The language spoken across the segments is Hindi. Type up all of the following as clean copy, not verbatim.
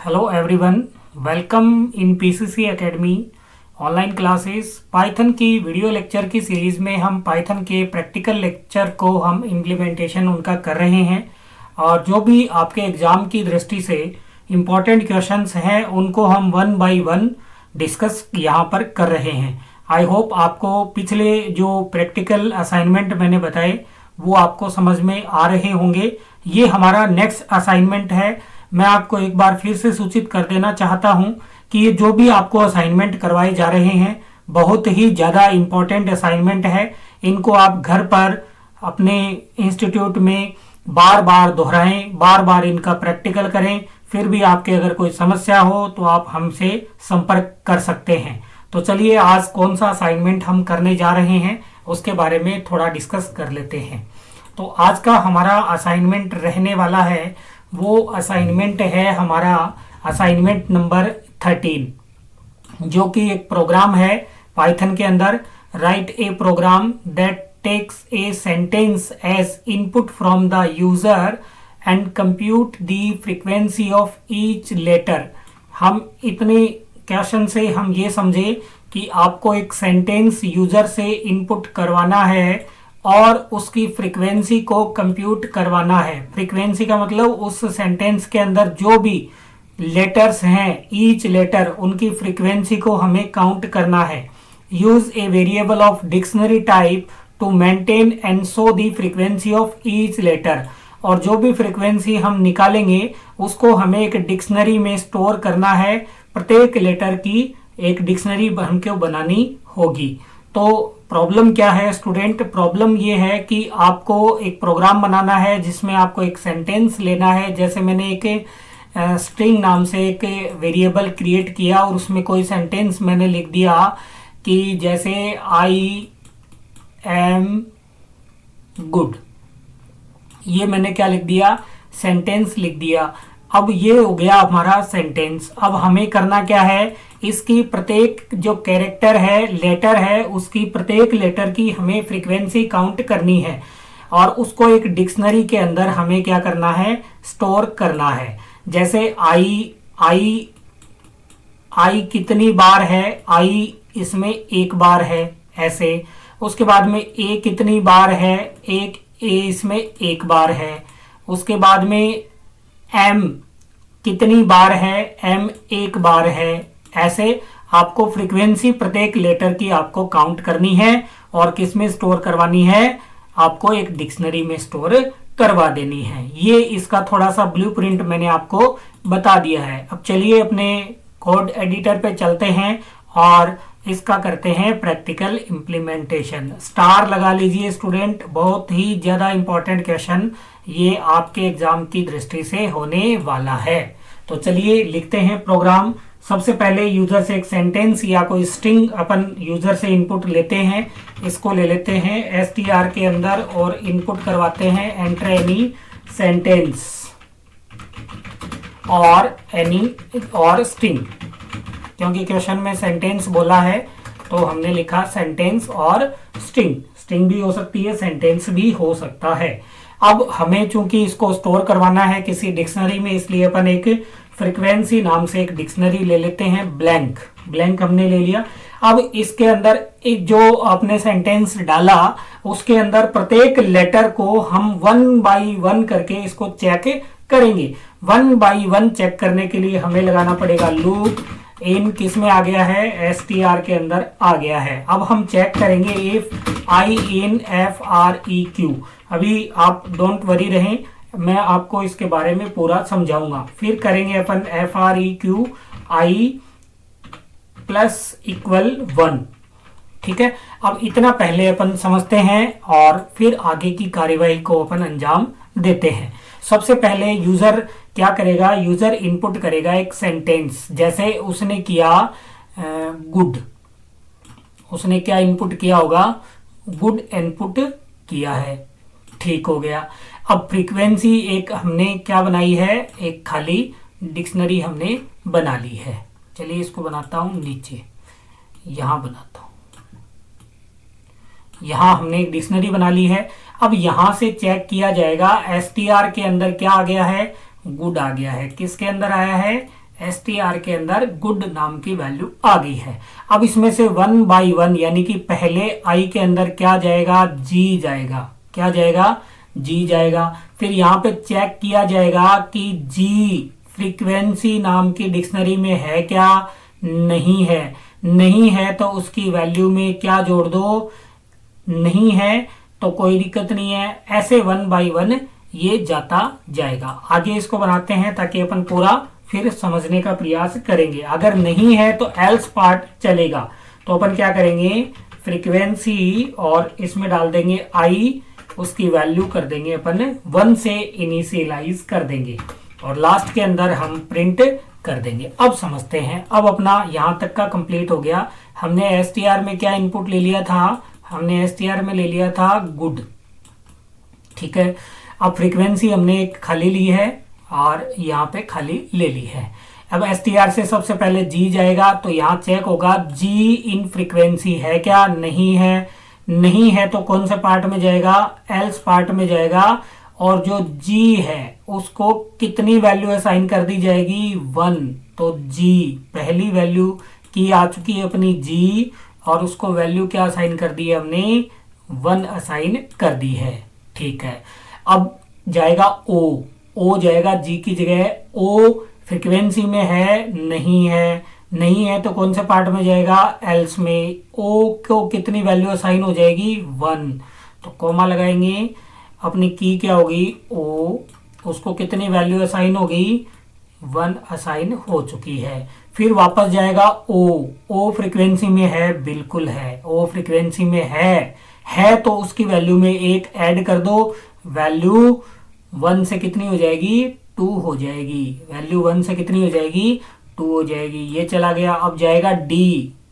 Hello everyone, welcome in PCC Academy online classes. Python की वीडियो लेक्चर की सीरीज़ में हम पाइथन के प्रैक्टिकल लेक्चर को हम इम्प्लीमेंटेशन उनका कर रहे हैं और जो भी आपके एग्ज़ाम की दृष्टि से इम्पॉर्टेंट क्वेश्चंस हैं उनको हम वन बाय वन डिस्कस यहाँ पर कर रहे हैं। आई होप आपको पिछले जो प्रैक्टिकल असाइनमेंट मैंने बताए वो आपको समझ में आ रहे होंगे। ये हमारा नेक्स्ट असाइनमेंट है। मैं आपको एक बार फिर से सूचित कर देना चाहता हूं कि ये जो भी आपको असाइनमेंट करवाए जा रहे हैं बहुत ही ज़्यादा इम्पोर्टेंट असाइनमेंट है। इनको आप घर पर अपने इंस्टीट्यूट में बार बार दोहराएं, बार बार इनका प्रैक्टिकल करें। फिर भी आपके अगर कोई समस्या हो तो आप हमसे संपर्क कर सकते हैं। तो चलिए आज कौन सा असाइनमेंट हम करने जा रहे हैं उसके बारे में थोड़ा डिस्कस कर लेते हैं। तो आज का हमारा असाइनमेंट रहने वाला है, वो असाइनमेंट है हमारा असाइनमेंट नंबर 13, जो कि एक प्रोग्राम है पाइथन के अंदर। Write a program that takes a sentence as input from the user and compute the frequency of each letter. हम इतने क्वेश्चन से हम ये समझे कि आपको एक सेंटेंस यूजर से इनपुट करवाना है और उसकी फ्रीक्वेंसी को कंप्यूट करवाना है। फ्रीक्वेंसी का मतलब उस सेंटेंस के अंदर जो भी लेटर्स हैं, ईच लेटर, उनकी फ्रीक्वेंसी को हमें काउंट करना है। Use a variable of dictionary type to maintain and show the frequency of each letter. और जो भी फ्रीक्वेंसी हम निकालेंगे उसको हमें एक डिक्शनरी में स्टोर करना है। प्रत्येक लेटर की एक डिक्शनरी हमको बनानी होगी। तो प्रॉब्लम क्या है स्टूडेंट? प्रॉब्लम ये है कि आपको एक प्रोग्राम बनाना है जिसमें आपको एक सेंटेंस लेना है। जैसे मैंने एक स्ट्रिंग नाम से एक वेरिएबल क्रिएट किया और उसमें कोई सेंटेंस मैंने लिख दिया कि जैसे आई एम गुड। ये मैंने क्या लिख दिया? सेंटेंस लिख दिया। अब ये हो गया हमारा सेंटेंस। अब हमें करना क्या है? इसकी प्रत्येक जो कैरेक्टर है, लेटर है, उसकी प्रत्येक लेटर की हमें फ्रीक्वेंसी काउंट करनी है और उसको एक डिक्शनरी के अंदर हमें क्या करना है? स्टोर करना है। जैसे आई कितनी बार है? आई इसमें एक बार है, ऐसे। उसके बाद में ए कितनी बार है? ए इसमें एक बार है। उसके बाद में एम कितनी बार है? एम एक बार है। ऐसे आपको फ्रीक्वेंसी प्रत्येक लेटर की आपको काउंट करनी है और किस में स्टोर करवानी है? आपको एक डिक्शनरी में स्टोर करवा देनी है। ये इसका थोड़ा सा ब्लूप्रिंट मैंने आपको बता दिया है। अब चलिए अपने कोड एडिटर पे चलते हैं और इसका करते हैं प्रैक्टिकल इम्प्लीमेंटेशन। स्टार लगा लीजिए स्टूडेंट, बहुत ही ज्यादा इंपॉर्टेंट क्वेश्चन ये आपके एग्जाम की दृष्टि से होने वाला है। तो चलिए लिखते हैं प्रोग्राम। सबसे पहले यूजर से एक सेंटेंस या कोई स्ट्रिंग अपन यूजर से इनपुट लेते हैं। इसको ले लेते हैं str के अंदर और इनपुट करवाते हैं एंटर एनी सेंटेंस और स्ट्रिंग। क्योंकि क्वेश्चन में सेंटेंस बोला है तो हमने लिखा सेंटेंस और स्ट्रिंग। स्ट्रिंग भी हो सकती है, सेंटेंस भी हो सकता है। अब हमें चूंकि इसको स्टोर करवाना है किसी डिक्शनरी में, इसलिए अपन एक फ्रीक्वेंसी नाम से एक डिक्शनरी ले लेते हैं। ब्लैंक हमने ले लिया। अब इसके अंदर एक जो आपने सेंटेंस डाला उसके अंदर प्रत्येक लेटर को हम वन बाय वन करके इसको चेक करेंगे। वन बाय वन चेक करने के लिए हमें लगाना पड़ेगा लूप। इन किस में आ गया है? str के अंदर आ गया है। अब हम चेक करेंगे इफ आई इन freq। अभी आप डोंट वरी रहें, मैं आपको इसके बारे में पूरा समझाऊंगा। फिर करेंगे अपन freq i प्लस इक्वल 1। ठीक है, अब इतना पहले अपन समझते हैं और फिर आगे की कार्यवाही को अपन अंजाम देते हैं। सबसे पहले यूजर क्या करेगा? यूजर इनपुट करेगा एक सेंटेंस। जैसे उसने किया गुड, उसने क्या इनपुट किया होगा? गुड इनपुट किया है। ठीक हो गया। अब फ्रीक्वेंसी एक हमने क्या बनाई है? एक खाली डिक्शनरी हमने बना ली है। चलिए इसको बनाता हूं नीचे, यहां बनाता हूं। यहां हमने एक डिक्शनरी बना ली है। अब यहां से चेक किया जाएगा str के अंदर क्या आ गया है? गुड आ गया है। किसके अंदर आया है? str के अंदर गुड नाम की वैल्यू आ गई है। अब इसमें से 1 by 1 यानी कि पहले i के अंदर क्या जाएगा, g जाएगा। क्या जाएगा, g जाएगा। फिर यहाँ पे चेक किया जाएगा कि g फ्रीक्वेंसी नाम की डिक्शनरी में है क्या, नहीं है। नहीं है तो उसकी वैल्यू में क्या जोड़ दो, नहीं है तो कोई दिक्कत नहीं है। ऐसे 1 by 1 ये जाता जाएगा। आगे इसको बनाते हैं ताकि अपन पूरा फिर समझने का प्रयास करेंगे। अगर नहीं है तो एल्स पार्ट चलेगा। तो अपन क्या करेंगे, फ्रीक्वेंसी और इसमें डाल देंगे आई, उसकी वैल्यू कर देंगे अपन 1 से इनिशियलाइज कर देंगे और लास्ट के अंदर हम प्रिंट कर देंगे। अब समझते हैं। अब अपना यहां तक का कंप्लीट हो गया। हमने str में क्या इनपुट ले लिया था, हमने str में ले लिया था गुड, ठीक है। अब फ्रीक्वेंसी हमने एक खाली ली है और यहाँ पे खाली ले ली है। अब str से सबसे पहले g जाएगा तो यहाँ चेक होगा g इन फ्रीक्वेंसी है क्या, नहीं है। नहीं है तो कौन से पार्ट में जाएगा, एल्स पार्ट में जाएगा। और जो g है उसको कितनी वैल्यू असाइन कर दी जाएगी, 1। तो g पहली वैल्यू की आ चुकी है अपनी g और उसको वैल्यू क्या असाइन कर दी है हमने, 1 असाइन कर दी है, ठीक है। अब जाएगा o जाएगा g की जगह। o फ्रीक्वेंसी में है, नहीं है। नहीं है तो कौन से पार्ट में जाएगा, एल्स में। o को कितनी वैल्यू असाइन हो जाएगी, 1। तो कोमा लगाएंगे, अपनी की क्या होगी o, उसको कितनी वैल्यू असाइन होगी, 1 असाइन हो चुकी है। फिर वापस जाएगा o फ्रीक्वेंसी में है, बिल्कुल है। o फ्रीक्वेंसी में है तो उसकी वैल्यू में एक ऐड कर दो। वैल्यू 1 से कितनी हो जाएगी, 2 हो जाएगी। वैल्यू 1 से कितनी हो जाएगी, 2 हो जाएगी। ये चला गया। अब जाएगा d।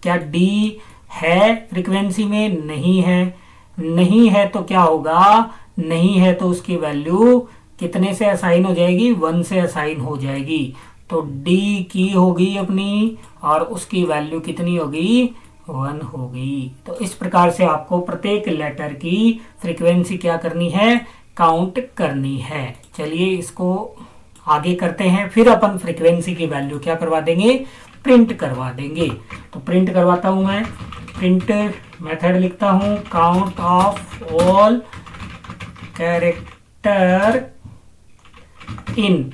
क्या d है फ्रीक्वेंसी में, नहीं है। नहीं है तो क्या होगा, नहीं है तो उसकी वैल्यू कितने से असाइन हो जाएगी, 1 से असाइन हो जाएगी। तो d की होगी अपनी और उसकी वैल्यू कितनी होगी, 1 होगी। तो इस प्रकार से आपको प्रत्येक लेटर की फ्रीक्वेंसी क्या करनी है, काउंट करनी है। चलिए इसको आगे करते हैं। फिर अपन फ्रीक्वेंसी की वैल्यू क्या करवा देंगे, प्रिंट करवा देंगे। तो प्रिंट करवाता हूं मैं। प्रिंट मेथड लिखता हूं, count of all character in.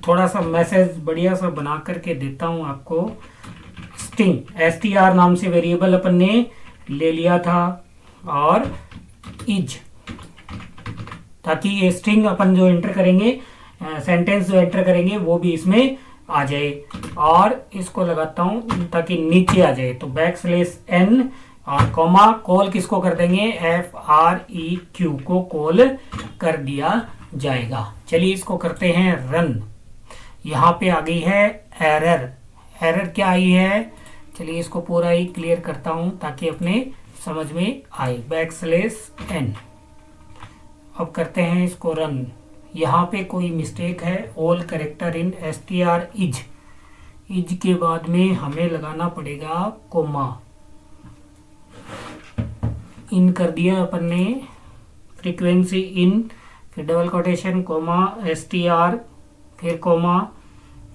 थोड़ा सा मैसेज बढ़िया सा बना करके देता हूं आपको। स्ट्रिंग str नाम से वेरिएबल अपन ने ले लिया था और इज, ताकि ये स्ट्रिंग अपन जो एंटर करेंगे, सेंटेंस जो एंटर करेंगे वो भी इसमें आ जाए। और इसको लगाता हूं ताकि नीचे आ जाए। तो \n और कॉमा, कॉल किसको कर देंगे, FREQ को कॉल कर दिया जाएगा। चलिए इसको करते हैं रन। यहाँ पे आ गई है एरर। एरर क्या आई है, चलिए इसको पूरा ही क्लियर करता हूं ताकि अपने समझ में आए। \n। अब करते हैं इसको रन। यहाँ पे कोई मिस्टेक है, all character in str is के बाद में हमें लगाना पड़ेगा कोमा। इन कर दिया अपन ने, फ्रीक्वेंसी इन, फिर डबल कोटेशन कोमा str, फिर कोमा,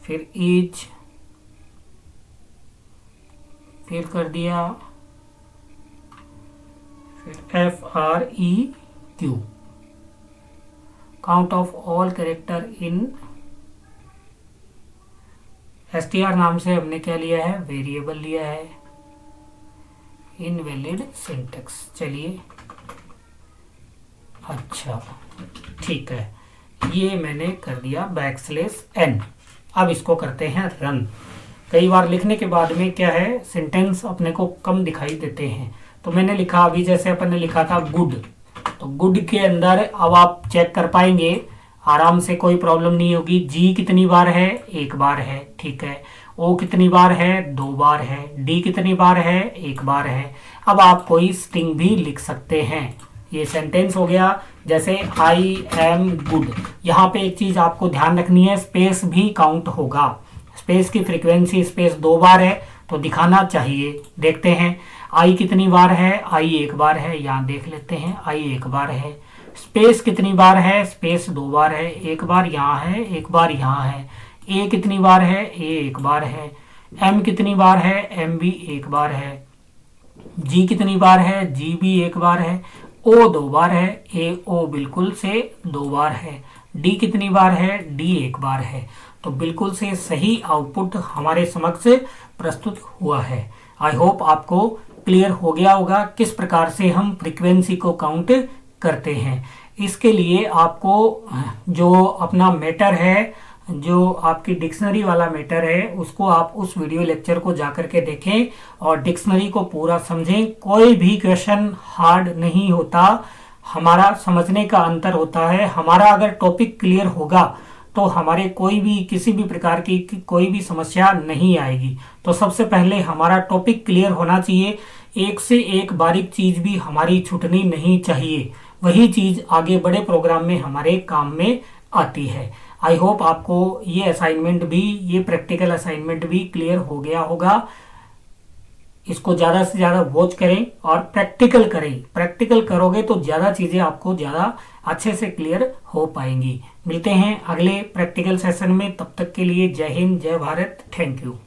फिर इज, फिर कर दिया, फिर FREQ। Count of all character in str नाम से हमने क्या लिया है, वेरिएबल लिया है, इनवैलिड सिंटेक्स। चलिए अच्छा ठीक है, ये मैंने कर दिया \n। अब इसको करते हैं रन। कई बार लिखने के बाद में क्या है, सेंटेंस अपने को कम दिखाई देते हैं। तो मैंने लिखा, अभी जैसे अपन ने लिखा था गुड, तो गुड के अंदर अब आप चेक कर पाएंगे आराम से, कोई प्रॉब्लम नहीं होगी। जी कितनी बार है, 1 बार है, ठीक है। ओ कितनी बार है, 2 बार है। डी कितनी बार है, 1 बार है। अब आप कोई स्ट्रिंग भी लिख सकते हैं। ये सेंटेंस हो गया। जैसे आई एम गुड, यहाँ पे एक चीज आपको ध्यान रखनी है, स्पेस भी काउंट होगा। स्पेस की फ्रीक्वेंसी स्पेस 2 बार है तो दिखाना चाहिए। देखते हैं आई कितनी बार है, आई 1 बार है, यहाँ देख लेते हैं आई 1 बार है। स्पेस कितनी बार है, स्पेस 2 बार है, 1 बार यहाँ है, 1 बार यहाँ है। ए कितनी बार है, ए एक बार है। एम कितनी बार है, एम भी एक बार है। जी कितनी बार है, जी भी एक बार है। ओ 2 बार है, ए ओ बिल्कुल से 2 बार है। डी कितनी बार है, डी एक बार है। तो बिल्कुल से सही आउटपुट हमारे समक्ष प्रस्तुत हुआ है। आई होप आपको क्लियर हो गया होगा किस प्रकार से हम फ्रीक्वेंसी को काउंट करते हैं। इसके लिए आपको जो अपना मैटर है, जो आपकी डिक्शनरी वाला मैटर है, उसको आप उस वीडियो लेक्चर को जाकर के देखें और डिक्शनरी को पूरा समझें। कोई भी क्वेश्चन हार्ड नहीं होता, हमारा समझने का अंतर होता है। हमारा अगर टॉपिक क्लियर होगा तो हमारे कोई भी किसी भी प्रकार की कोई भी समस्या नहीं आएगी। तो सबसे पहले हमारा टॉपिक क्लियर होना चाहिए। एक से एक बारीक चीज भी हमारी छूटनी नहीं चाहिए। वही चीज आगे बड़े प्रोग्राम में हमारे काम में आती है। आई होप आपको ये असाइनमेंट भी, ये प्रैक्टिकल असाइनमेंट भी क्लियर हो गया होगा। इसको ज़्यादा से ज़्यादा वॉच करें और प्रैक्टिकल करें। प्रैक्टिकल करोगे तो ज़्यादा चीज़ें आपको ज़्यादा अच्छे से क्लियर हो पाएंगी। मिलते हैं अगले प्रैक्टिकल सेशन में। तब तक के लिए जय हिंद, जय भारत, थैंक यू।